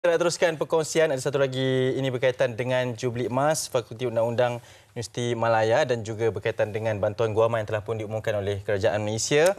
Kita nak teruskan perkongsian. Ada satu lagi ini berkaitan dengan Jubli Emas Fakulti Undang-Undang Universiti Malaya dan juga berkaitan dengan bantuan guaman yang telah pun diumumkan oleh Kerajaan Malaysia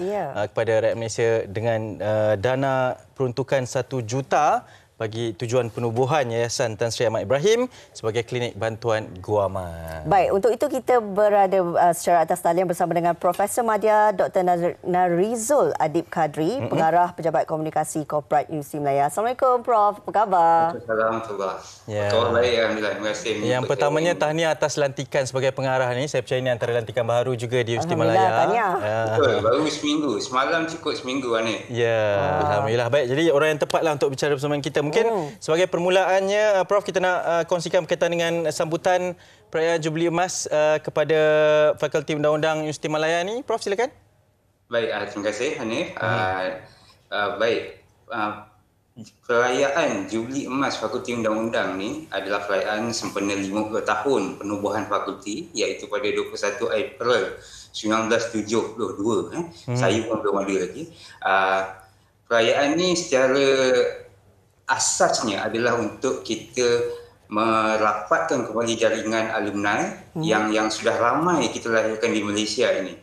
kepada rakyat Malaysia dengan dana peruntukan 1 juta bagi tujuan penubuhan Yayasan Tan Sri Ahmad Ibrahim sebagai klinik bantuan guaman. Baik, untuk itu kita berada secara atas talian bersama dengan Profesor Madya Dr. Narizul Adib Kadri, Pengarah Pejabat Komunikasi Korporat Universiti Malaya. Assalamualaikum Prof, apa khabar? Assalamualaikum. Ya. Khabar baik, alhamdulillah. Terima kasih. Yang pertamanya tahniah atas lantikan sebagai pengarah ni. Saya percaya ini antara lantikan baru juga di Universiti Malaya. Tahniah. Betul, baru seminggu. Semalam cukup seminggu ni. Ya, alhamdulillah. Baik, jadi orang yang tepatlah untuk bicara bersama kita. Mungkin sebagai permulaannya, Prof, kita nak kongsikan berkaitan dengan sambutan perayaan Jubli Emas kepada Fakulti Undang-Undang Universiti Malaya ni. Prof, silakan. Baik, terima kasih Hanif. Baik, perayaan Jubli Emas Fakulti Undang-Undang ni adalah perayaan sempena 50 tahun penubuhan fakulti, iaitu pada 21 April 1972. Saya pun belum ada lagi. Perayaan ni secara asasnya adalah untuk kita merapatkan kembali jaringan alumni yang sudah ramai kita lahirkan di Malaysia ini.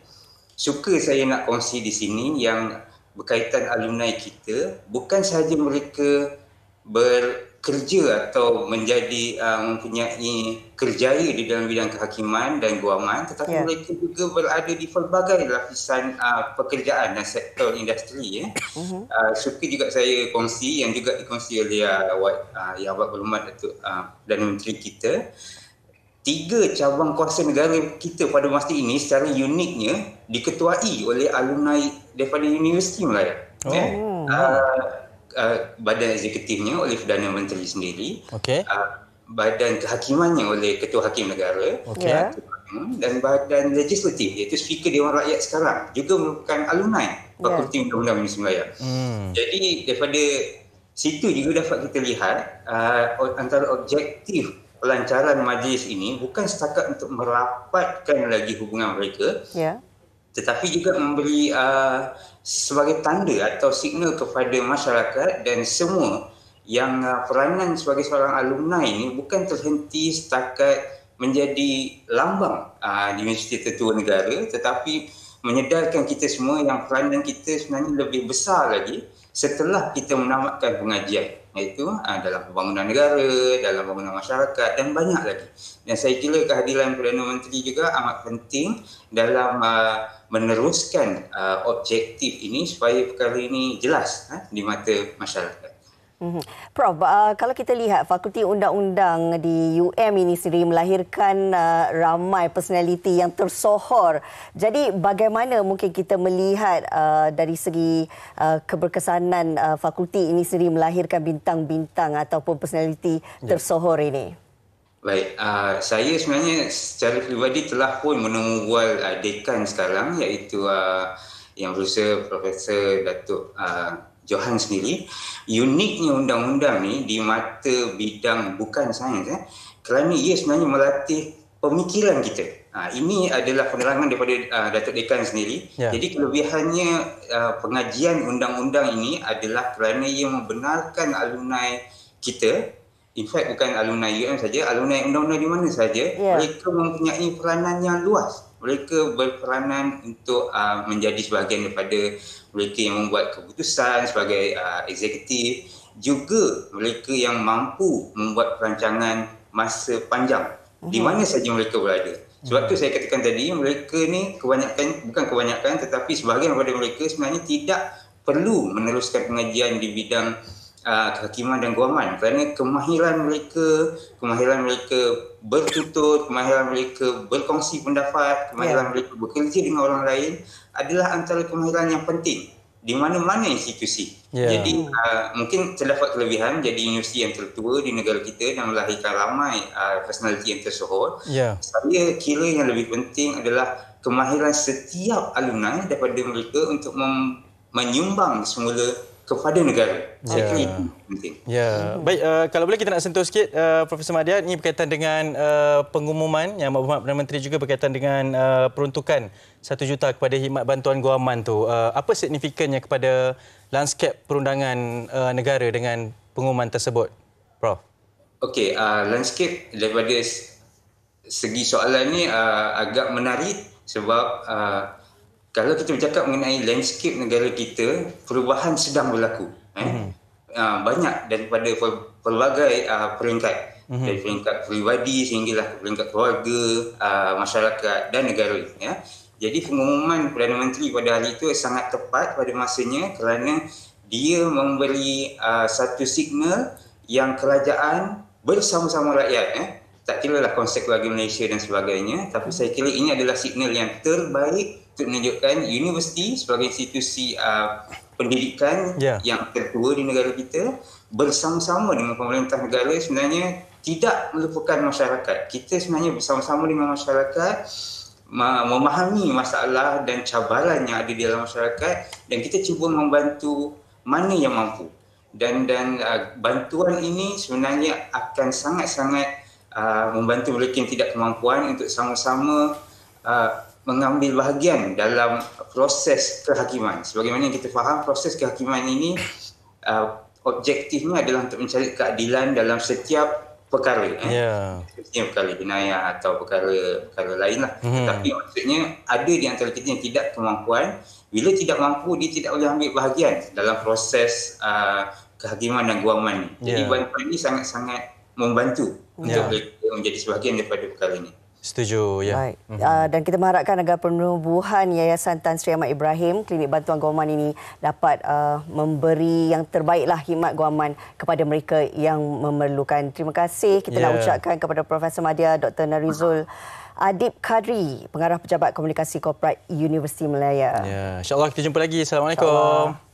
Suka saya nak kongsi di sini yang berkaitan alumni kita, bukan sahaja mereka bekerja atau menjadi mempunyai kerjaya di dalam bidang kehakiman dan guaman, tetapi mereka juga berada di pelbagai lapisan pekerjaan dan sektor industri. Suka juga saya kongsi yang juga dikongsi oleh Yang Berhormat Datuk Perdana Menteri kita. 3 cabang kuasa negara kita pada masa ini secara uniknya diketuai oleh alumni daripada Universiti Malaya. Badan eksekutifnya oleh Perdana Menteri sendiri, badan kehakimannya oleh Ketua Hakim Negara, dan badan legislatif iaitu Speaker Dewan Rakyat sekarang juga merupakan alumni Fakulti Undang-Undang Universiti Malaya. Jadi daripada situ juga dapat kita lihat antara objektif pelancaran majlis ini bukan setakat untuk merapatkan lagi hubungan mereka, tetapi juga memberi sebagai tanda atau signal kepada masyarakat dan semua yang peranan sebagai seorang alumni ini bukan terhenti setakat menjadi lambang di Universiti Tertua Negara, tetapi menyedarkan kita semua yang peranan kita sebenarnya lebih besar lagi setelah kita menamatkan pengajian, iaitu dalam pembangunan negara, dalam pembangunan masyarakat dan banyak lagi. Dan saya kira kehadiran Perdana Menteri juga amat penting dalam meneruskan objektif ini supaya perkara ini jelas di mata masyarakat. Prof, kalau kita lihat Fakulti Undang-Undang di UM ini sendiri melahirkan ramai personaliti yang tersohor. Jadi bagaimana mungkin kita melihat dari segi keberkesanan fakulti ini sendiri melahirkan bintang-bintang ataupun personaliti tersohor ini? Baik, saya sebenarnya secara peribadi telah pun menemui dekan sekarang, iaitu yang berusaha Profesor Datuk Johan sendiri. Uniknya undang-undang ni di mata bidang bukan sains, kerana ia sebenarnya melatih pemikiran kita. Ini adalah penerangan daripada Datuk Dekan sendiri. Jadi kelebihannya pengajian undang-undang ini adalah kerana ia membenarkan alumni kita, in fact bukan alumni UM saja, alumni undang-undang di mana saja, mereka mempunyai peranan yang luas. Mereka berperanan untuk menjadi sebahagian daripada mereka yang membuat keputusan sebagai eksekutif, juga mereka yang mampu membuat perancangan masa panjang di mana saja mereka berada. Sebab tu saya katakan tadi, mereka ni bukan kebanyakan tetapi sebahagian daripada mereka sebenarnya tidak perlu meneruskan pengajian di bidang kehakiman dan guaman, kerana kemahiran mereka bertutur, kemahiran mereka berkongsi pendapat, kemahiran mereka bekerja dengan orang lain adalah antara kemahiran yang penting di mana-mana institusi. Jadi mungkin terdapat kelebihan jadi universiti yang tertua di negara kita dan melahirkan ramai personaliti yang tersohor. Saya kira yang lebih penting adalah kemahiran setiap alumni daripada mereka untuk menyumbang semula kepada negara. Saya kira itu penting. Baik, kalau boleh kita nak sentuh sikit Profesor Madya, ini berkaitan dengan pengumuman yang Berhormat Perdana Menteri juga berkaitan dengan peruntukan 1 juta kepada khidmat bantuan guaman tu. Apa signifikannya kepada lanskap perundangan negara dengan pengumuman tersebut? Prof? Okey, landscape daripada segi soalan ni agak menarik sebab kalau kita bercakap mengenai landscape negara kita, perubahan sedang berlaku. Banyak daripada pelbagai peringkat, dari peringkat peribadi sehinggalah ke peringkat keluarga, masyarakat dan negara. Ya. Jadi pengumuman Perdana Menteri pada hari itu sangat tepat pada masanya kerana dia memberi satu signal yang kerajaan bersama-sama rakyat, tak kira lah konsep keluarga Malaysia dan sebagainya, tapi saya kira ini adalah signal yang terbaik untuk menunjukkan universiti sebagai institusi pendidikan yang tertua di negara kita bersama-sama dengan pemerintah negara sebenarnya tidak melupakan masyarakat. Kita sebenarnya bersama-sama dengan masyarakat memahami masalah dan cabaran yang ada di dalam masyarakat dan kita cuba membantu mana yang mampu. Dan bantuan ini sebenarnya akan sangat-sangat membantu mereka yang tidak kemampuan untuk sama-sama mengambil bahagian dalam proses kehakiman. Sebagaimana yang kita faham, proses kehakiman ini objektifnya adalah untuk mencari keadilan dalam setiap perkara. Setiap perkara jenayah atau perkara lain lah. Tapi maksudnya ada di antara kita yang tidak kemampuan. Bila tidak mampu, dia tidak boleh ambil bahagian dalam proses kehakiman dan guaman. Jadi bantuan ini sangat-sangat membantu untuk menjadi sebahagian daripada perkara ini. Setuju, ya. Baik. Dan kita mengharapkan agar penubuhan Yayasan Tan Sri Ahmad Ibrahim, Klinik Bantuan Guaman ini dapat memberi yang terbaiklah khidmat guaman kepada mereka yang memerlukan. Terima kasih kita nak ucapkan kepada Profesor Madya Dr. Narizul Adib Kadri, Pengarah Pejabat Komunikasi Korporat Universiti Malaya. InsyaAllah kita jumpa lagi. Assalamualaikum.